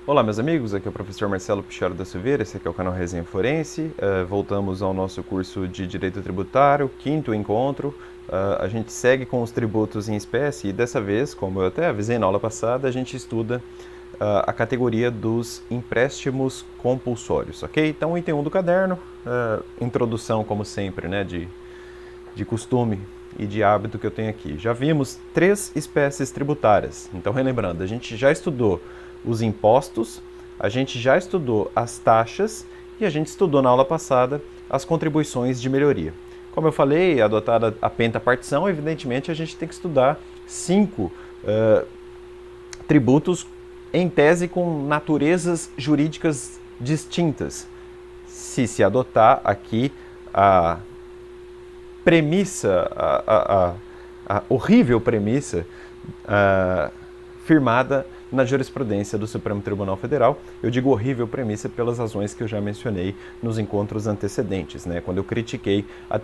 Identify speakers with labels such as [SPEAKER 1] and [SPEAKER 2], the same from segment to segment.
[SPEAKER 1] Olá, meus amigos, aqui é o professor Marcelo Picharo da Silveira, esse aqui é o canal Resenha Forense. Voltamos ao nosso curso de Direito Tributário, quinto encontro. A gente segue com os tributos em espécie e dessa vez, como eu até avisei na aula passada, a gente estuda a categoria dos empréstimos compulsórios, ok? Então, item 1 do caderno, introdução, como sempre, né, de costume e de hábito que eu tenho aqui. Já vimos 3 espécies tributárias, então relembrando, a gente já estudou os impostos, a gente já estudou as taxas e a gente estudou na aula passada as contribuições de melhoria. Como eu falei, adotada a pentapartição, evidentemente a gente tem que estudar 5 tributos em tese com naturezas jurídicas distintas. Se adotar aqui a premissa, a horrível premissa firmada na jurisprudência do Supremo Tribunal Federal. Eu digo horrível premissa pelas razões que eu já mencionei nos encontros antecedentes, né, quando eu critiquei a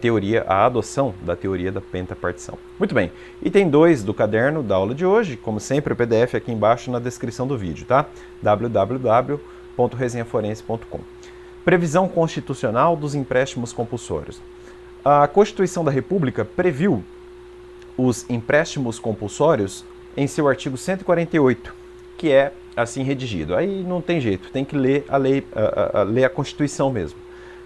[SPEAKER 1] adoção da teoria da pentapartição. Muito bem, item 2 do caderno da aula de hoje, como sempre o PDF aqui embaixo na descrição do vídeo, tá? www.resenhaforense.com. Previsão constitucional dos empréstimos compulsórios. A Constituição da República previu os empréstimos compulsórios em seu artigo 148, que é assim redigido. Aí não tem jeito, tem que ler ler a Constituição mesmo.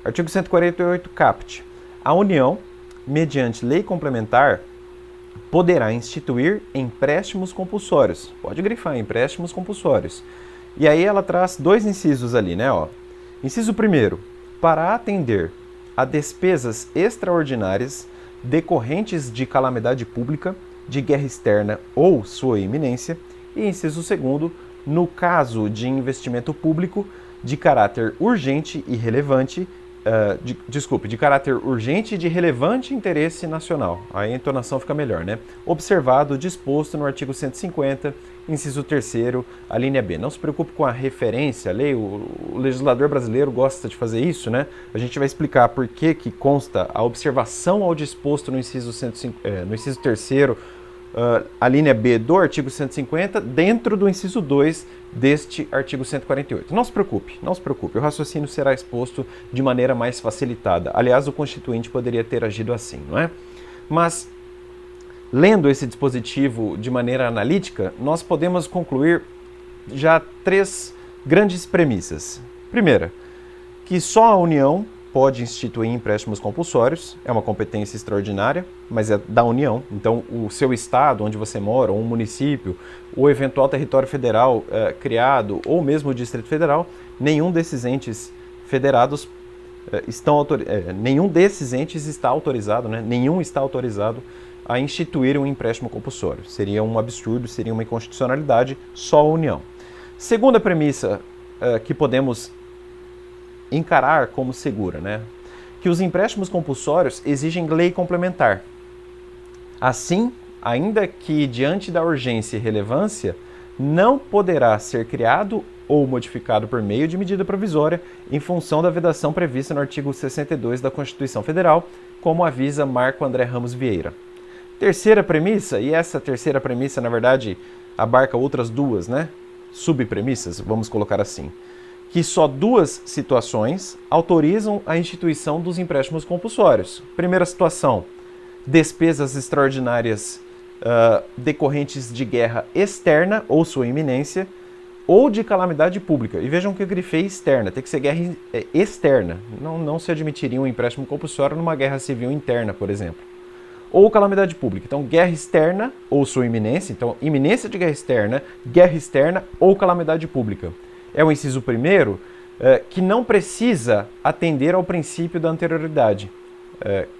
[SPEAKER 1] Artigo 148, caput. A União, mediante lei complementar, poderá instituir empréstimos compulsórios. Pode grifar, empréstimos compulsórios. E aí ela traz 2 incisos ali, né? Ó. Inciso 1, para atender a despesas extraordinárias decorrentes de calamidade pública, de guerra externa ou sua iminência. E inciso 2, no caso de investimento público de caráter urgente e relevante, de caráter urgente e de relevante interesse nacional. Aí a entonação fica melhor, né? Observado o disposto no artigo 150, inciso 3º, a linha B. Não se preocupe com a referência à lei, o legislador brasileiro gosta de fazer isso, né? A gente vai explicar por que consta a observação ao disposto no inciso 3º, a linha B do artigo 150, dentro do inciso 2 deste artigo 148. Não se preocupe, o raciocínio será exposto de maneira mais facilitada. Aliás, o Constituinte poderia ter agido assim, não é? Mas, lendo esse dispositivo de maneira analítica, nós podemos concluir já 3 grandes premissas. Primeira, que só a União pode instituir empréstimos compulsórios, é uma competência extraordinária, mas é da União. Então, o seu estado, onde você mora, ou um município, ou eventual território federal criado, ou mesmo o Distrito Federal, nenhum desses entes federados nenhum desses entes está autorizado, né? Nenhum está autorizado a instituir um empréstimo compulsório. Seria um absurdo, seria uma inconstitucionalidade, só a União. Segunda premissa que podemos encarar como segura, né? Que os empréstimos compulsórios exigem lei complementar. Assim, ainda que diante da urgência e relevância, não poderá ser criado ou modificado por meio de medida provisória em função da vedação prevista no artigo 62 da Constituição Federal, como avisa Marco André Ramos Vieira. Terceira premissa, e essa terceira premissa, na verdade, abarca outras 2, né? Subpremissas, vamos colocar assim, que só 2 situações autorizam a instituição dos empréstimos compulsórios. Primeira situação, despesas extraordinárias decorrentes de guerra externa ou sua iminência, ou de calamidade pública. E vejam que eu grifei externa, tem que ser guerra externa. Não se admitiria um empréstimo compulsório numa guerra civil interna, por exemplo. Ou calamidade pública. Então, guerra externa ou sua iminência. Então, iminência de guerra externa ou calamidade pública. É o inciso 1, que não precisa atender ao princípio da anterioridade,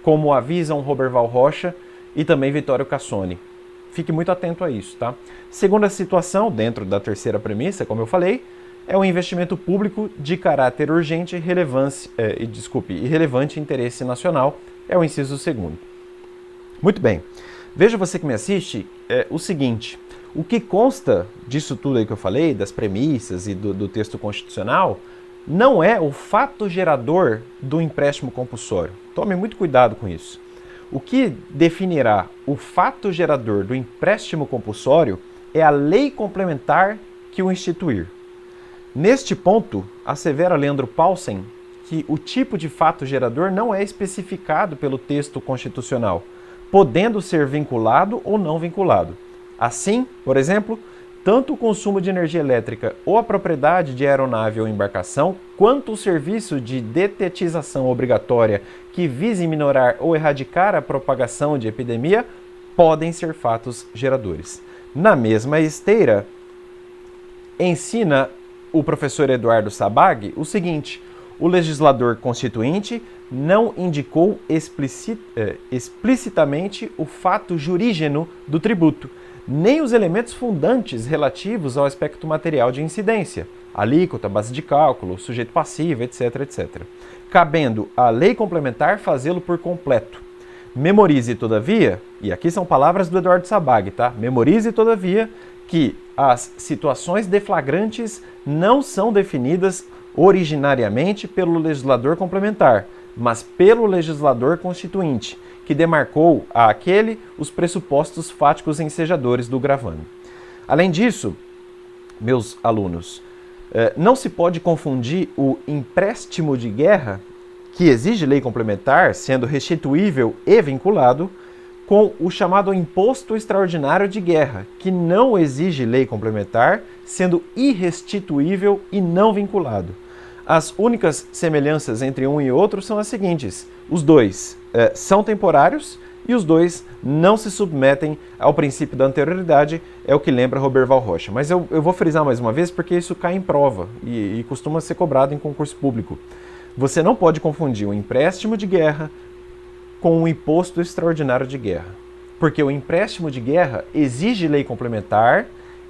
[SPEAKER 1] como avisam Roberval Rocha e também Vitório Cassoni. Fique muito atento a isso, tá? Segunda situação, dentro da terceira premissa, como eu falei, é o investimento público de caráter urgente e relevante interesse nacional, é o inciso 2. Muito bem. Veja você que me assiste o seguinte: o que consta disso tudo aí que eu falei, das premissas e do texto constitucional, não é o fato gerador do empréstimo compulsório. Tome muito cuidado com isso. O que definirá o fato gerador do empréstimo compulsório é a lei complementar que o instituir. Neste ponto, assevera Leandro Paulsen que o tipo de fato gerador não é especificado pelo texto constitucional, podendo ser vinculado ou não vinculado. Assim, por exemplo, tanto o consumo de energia elétrica ou a propriedade de aeronave ou embarcação, quanto o serviço de detetização obrigatória que vise minorar ou erradicar a propagação de epidemia, podem ser fatos geradores. Na mesma esteira, ensina o professor Eduardo Sabag o seguinte: o legislador constituinte não indicou explicitamente o fato jurígeno do tributo, nem os elementos fundantes relativos ao aspecto material de incidência, alíquota, base de cálculo, sujeito passivo, etc, etc. Cabendo à lei complementar fazê-lo por completo. Memorize, todavia, e aqui são palavras do Eduardo Sabag, tá? Memorize, todavia, que as situações deflagrantes não são definidas originariamente pelo legislador complementar, mas pelo legislador constituinte, que demarcou àquele os pressupostos fáticos ensejadores do gravame. Além disso, meus alunos, não se pode confundir o empréstimo de guerra, que exige lei complementar, sendo restituível e vinculado, com o chamado imposto extraordinário de guerra, que não exige lei complementar, sendo irrestituível e não vinculado. As únicas semelhanças entre um e outro são as seguintes: os dois são temporários e os dois não se submetem ao princípio da anterioridade, é o que lembra Roberval Rocha. Mas eu vou frisar mais uma vez porque isso cai em prova e costuma ser cobrado em concurso público. Você não pode confundir o empréstimo de guerra com o imposto extraordinário de guerra, porque o empréstimo de guerra exige lei complementar,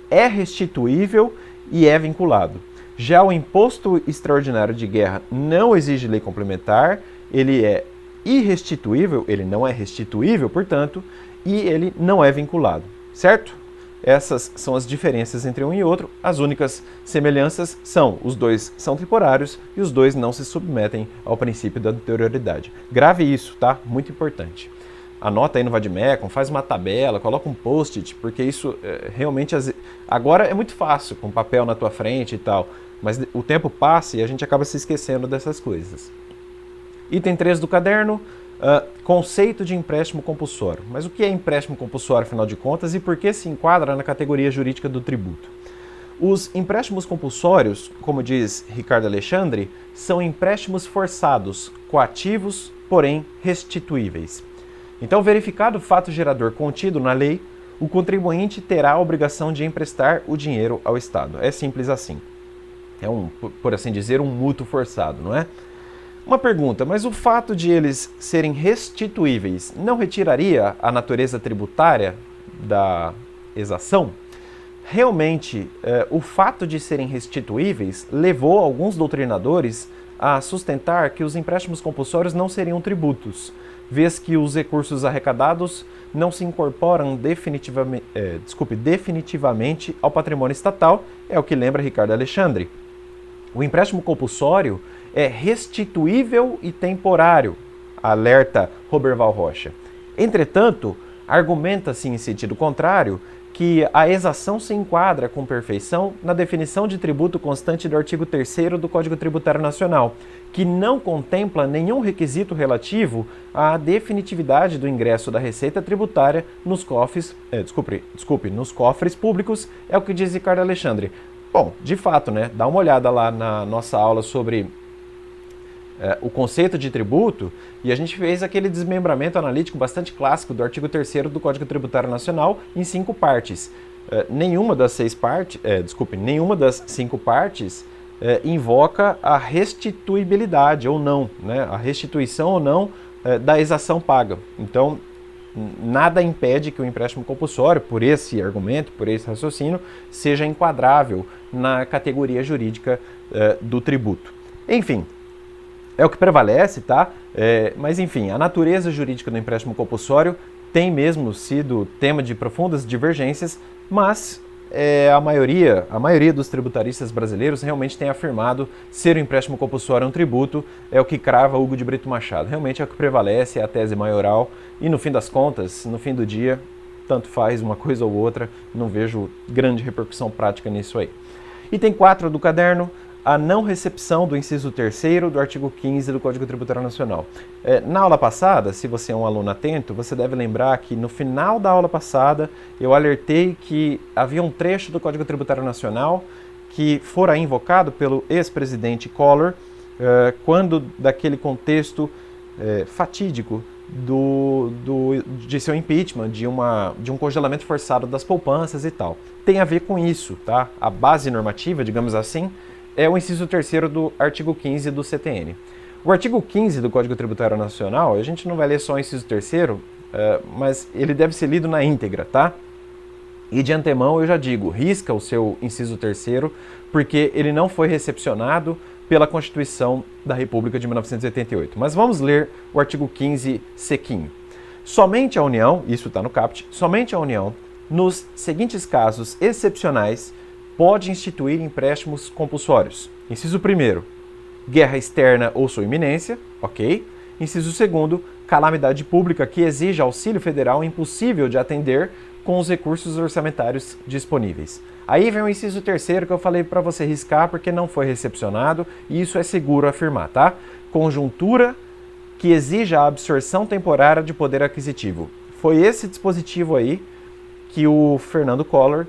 [SPEAKER 1] é restituível e é vinculado. Já o imposto extraordinário de guerra não exige lei complementar, ele é irrestituível, ele não é restituível, portanto, e ele não é vinculado, certo? Essas são as diferenças entre um e outro. As únicas semelhanças são: os dois são temporários e os dois não se submetem ao princípio da anterioridade. Grave isso, tá? Muito importante. Anota aí no Vademecum, faz uma tabela, coloca um post-it, porque isso realmente agora é muito fácil, com papel na tua frente e tal, mas o tempo passa e a gente acaba se esquecendo dessas coisas. Item 3 do caderno, conceito de empréstimo compulsório. Mas o que é empréstimo compulsório, afinal de contas, e por que se enquadra na categoria jurídica do tributo? Os empréstimos compulsórios, como diz Ricardo Alexandre, são empréstimos forçados, coativos, porém restituíveis. Então, verificado o fato gerador contido na lei, o contribuinte terá a obrigação de emprestar o dinheiro ao Estado. É simples assim. É por assim dizer, um mútuo forçado, não é? Uma pergunta: mas o fato de eles serem restituíveis não retiraria a natureza tributária da exação? Realmente, o fato de serem restituíveis levou alguns doutrinadores a sustentar que os empréstimos compulsórios não seriam tributos, vez que os recursos arrecadados não se incorporam definitivamente ao patrimônio estatal, é o que lembra Ricardo Alexandre. O empréstimo compulsório é restituível e temporário, alerta Roberval Rocha. Entretanto, argumenta-se em sentido contrário que a exação se enquadra com perfeição na definição de tributo constante do artigo 3º do Código Tributário Nacional, que não contempla nenhum requisito relativo à definitividade do ingresso da receita tributária nos cofres, nos cofres públicos, é o que diz Ricardo Alexandre. Bom, de fato, né? Dá uma olhada lá na nossa aula sobre o conceito de tributo, e a gente fez aquele desmembramento analítico bastante clássico do artigo 3º do Código Tributário Nacional em 5 partes. Nenhuma das 5 partes invoca a restituibilidade ou não, né? A restituição ou não da exação paga. Então, nada impede que o empréstimo compulsório, por esse argumento, por esse raciocínio, seja enquadrável na categoria jurídica do tributo. Enfim, é o que prevalece, tá? Mas enfim, a natureza jurídica do empréstimo compulsório tem mesmo sido tema de profundas divergências, mas a maioria dos tributaristas brasileiros realmente tem afirmado ser o empréstimo compulsório um tributo, é o que crava Hugo de Brito Machado. Realmente é o que prevalece, é a tese maioral, e no fim das contas, no fim do dia, tanto faz uma coisa ou outra, não vejo grande repercussão prática nisso aí. Item 4 do caderno, a não recepção do inciso 3º do artigo 15 do Código Tributário Nacional. Na aula passada, se você é um aluno atento, você deve lembrar que no final da aula passada eu alertei que havia um trecho do Código Tributário Nacional que fora invocado pelo ex-presidente Collor quando daquele contexto fatídico de seu impeachment, de um congelamento forçado das poupanças e tal. Tem a ver com isso, tá? A base normativa, digamos assim, é o inciso 3º do artigo 15 do CTN. O artigo 15 do Código Tributário Nacional, a gente não vai ler só o inciso 3º, mas ele deve ser lido na íntegra, tá? E de antemão eu já digo, risca o seu inciso 3º, porque ele não foi recepcionado pela Constituição da República de 1988. Mas vamos ler o artigo 15 sequinho. Somente a União, isso está no caput, somente a União, nos seguintes casos excepcionais, pode instituir empréstimos compulsórios. Inciso 1º, guerra externa ou sua iminência, ok. Inciso 2º, calamidade pública que exija auxílio federal impossível de atender com os recursos orçamentários disponíveis. Aí vem o inciso 3º que eu falei para você riscar porque não foi recepcionado e isso é seguro afirmar, tá? Conjuntura que exija a absorção temporária de poder aquisitivo. Foi esse dispositivo aí que o Fernando Collor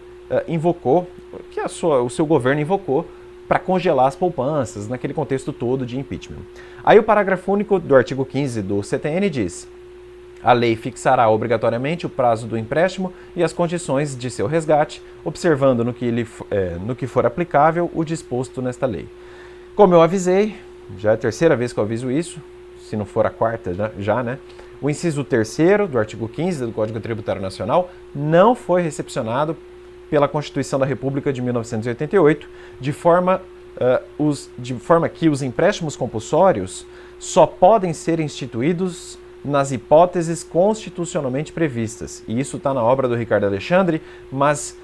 [SPEAKER 1] invocou, que o seu governo invocou para congelar as poupanças naquele contexto todo de impeachment. Aí o parágrafo único do artigo 15 do CTN diz: a lei fixará obrigatoriamente o prazo do empréstimo e as condições de seu resgate, observando no que for aplicável o disposto nesta lei. Como eu avisei, já é a terceira vez que eu aviso isso, se não for a quarta já, né? O inciso 3º do artigo 15 do Código Tributário Nacional não foi recepcionado pela Constituição da República de 1988, de forma que os empréstimos compulsórios só podem ser instituídos nas hipóteses constitucionalmente previstas. E isso está na obra do Ricardo Alexandre, mas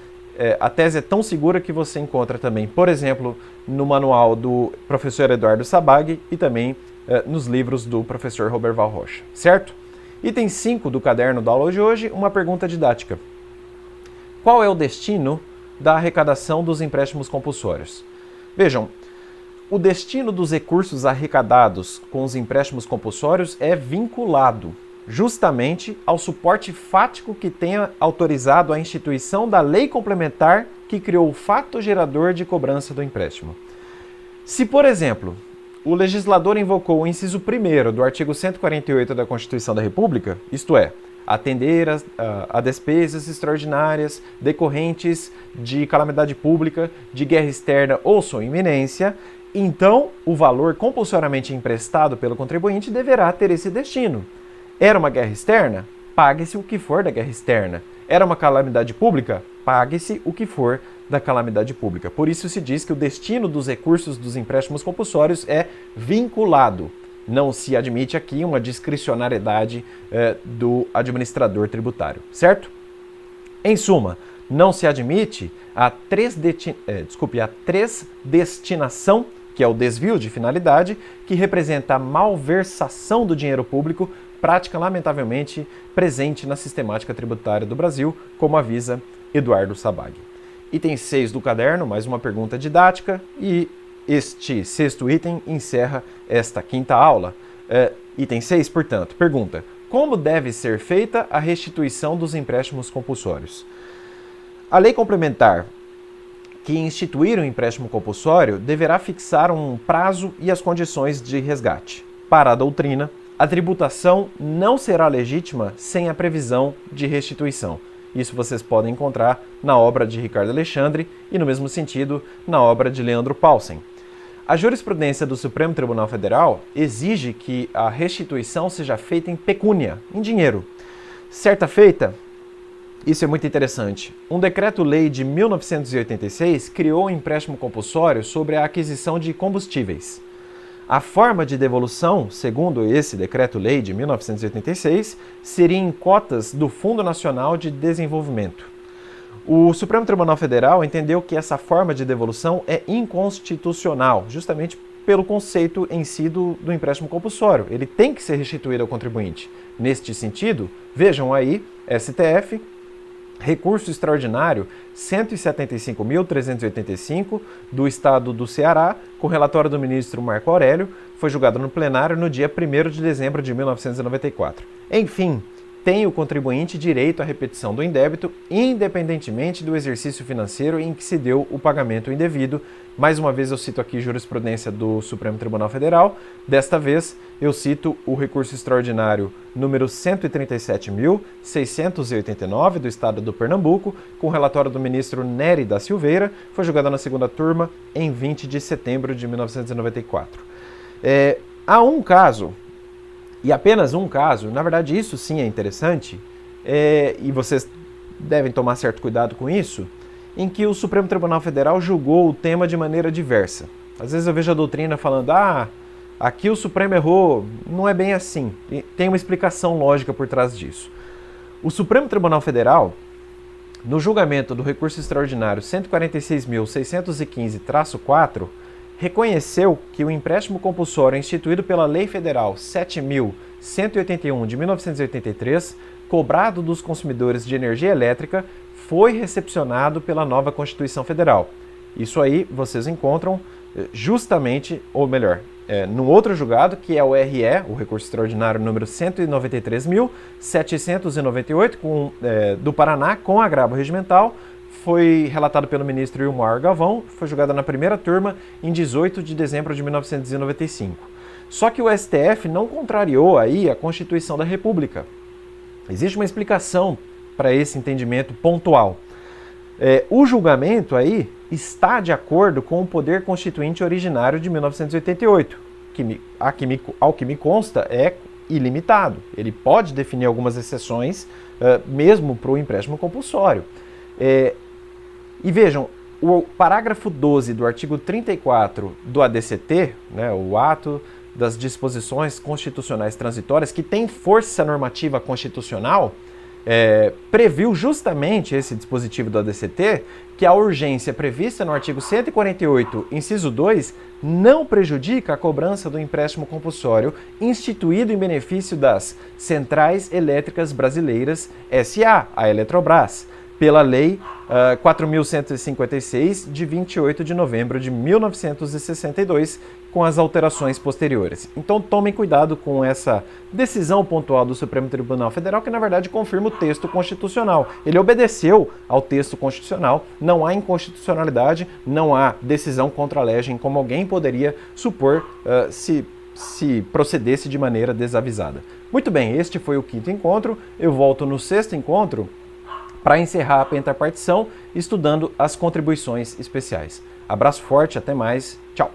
[SPEAKER 1] a tese é tão segura que você encontra também, por exemplo, no manual do professor Eduardo Sabag e também nos livros do professor Roberval Rocha, certo? Item 5 do caderno da aula de hoje, uma pergunta didática. Qual é o destino da arrecadação dos empréstimos compulsórios? Vejam, o destino dos recursos arrecadados com os empréstimos compulsórios é vinculado justamente ao suporte fático que tenha autorizado a instituição da lei complementar que criou o fato gerador de cobrança do empréstimo. Se, por exemplo, o legislador invocou o inciso 1º do artigo 148 da Constituição da República, isto é, atender a despesas extraordinárias decorrentes de calamidade pública, de guerra externa ou sua iminência, então o valor compulsoriamente emprestado pelo contribuinte deverá ter esse destino. Era uma guerra externa? Pague-se o que for da guerra externa. Era uma calamidade pública? Pague-se o que for da calamidade pública. Por isso se diz que o destino dos recursos dos empréstimos compulsórios é vinculado. Não se admite aqui uma discricionariedade do administrador tributário, certo? Em suma, não se admite a tresdestinação, que é o desvio de finalidade, que representa a malversação do dinheiro público, prática lamentavelmente presente na sistemática tributária do Brasil, como avisa Eduardo Sabag. Item 6 do caderno, mais uma pergunta didática, e este 6º item encerra esta 5ª aula. Item 6, portanto, pergunta: como deve ser feita a restituição dos empréstimos compulsórios? A lei complementar que instituir um empréstimo compulsório deverá fixar um prazo e as condições de resgate. Para a doutrina, a tributação não será legítima sem a previsão de restituição. Isso vocês podem encontrar na obra de Ricardo Alexandre e, no mesmo sentido, na obra de Leandro Paulsen. A jurisprudência do Supremo Tribunal Federal exige que a restituição seja feita em pecúnia, em dinheiro. Certa feita, isso é muito interessante, um decreto-lei de 1986 criou um empréstimo compulsório sobre a aquisição de combustíveis. A forma de devolução, segundo esse decreto-lei de 1986, seria em cotas do Fundo Nacional de Desenvolvimento. O Supremo Tribunal Federal entendeu que essa forma de devolução é inconstitucional, justamente pelo conceito em si do empréstimo compulsório. Ele tem que ser restituído ao contribuinte. Neste sentido, vejam aí, STF, Recurso extraordinário 175.385 do Estado do Ceará, com relatório do ministro Marco Aurélio, foi julgado no plenário no dia 1º de dezembro de 1994. Enfim, tem o contribuinte direito à repetição do indébito, independentemente do exercício financeiro em que se deu o pagamento indevido. Mais uma vez eu cito aqui jurisprudência do Supremo Tribunal Federal. Desta vez eu cito o recurso extraordinário número 137.689 do Estado do Pernambuco, com relatório do ministro Nery da Silveira, foi julgado na segunda turma em 20 de setembro de 1994. Há um caso, e apenas um caso, na verdade isso sim é interessante, e vocês devem tomar certo cuidado com isso, em que o Supremo Tribunal Federal julgou o tema de maneira diversa. Às vezes eu vejo a doutrina falando, aqui o Supremo errou, não é bem assim, tem uma explicação lógica por trás disso. O Supremo Tribunal Federal, no julgamento do recurso extraordinário 146.615-4, reconheceu que o empréstimo compulsório instituído pela Lei Federal 7.181 de 1983, cobrado dos consumidores de energia elétrica, foi recepcionado pela nova Constituição Federal. Isso aí vocês encontram justamente, ou melhor, num outro julgado, que é o RE, o recurso extraordinário número 193.798, do Paraná, com agravo regimental, foi relatado pelo ministro Ilmar Galvão, foi julgado na primeira turma em 18 de dezembro de 1995. Só que o STF não contrariou aí a Constituição da República. Existe uma explicação para esse entendimento pontual. O julgamento aí está de acordo com o poder constituinte originário de 1988, que ao que me consta é ilimitado. Ele pode definir algumas exceções mesmo para o empréstimo compulsório. E vejam, o parágrafo 12 do artigo 34 do ADCT, o Ato das Disposições Constitucionais Transitórias, que tem força normativa constitucional, previu justamente esse dispositivo do ADCT, que a urgência prevista no artigo 148, inciso 2, não prejudica a cobrança do empréstimo compulsório instituído em benefício das Centrais Elétricas Brasileiras S.A., a Eletrobras, pela Lei 4.156, de 28 de novembro de 1962, com as alterações posteriores. Então tomem cuidado com essa decisão pontual do Supremo Tribunal Federal, que na verdade confirma o texto constitucional. Ele obedeceu ao texto constitucional, não há inconstitucionalidade, não há decisão contra a legem, como alguém poderia supor se procedesse de maneira desavisada. Muito bem, este foi o quinto encontro. Eu volto no sexto encontro para encerrar a pentapartição, estudando as contribuições especiais. Abraço forte, até mais, tchau!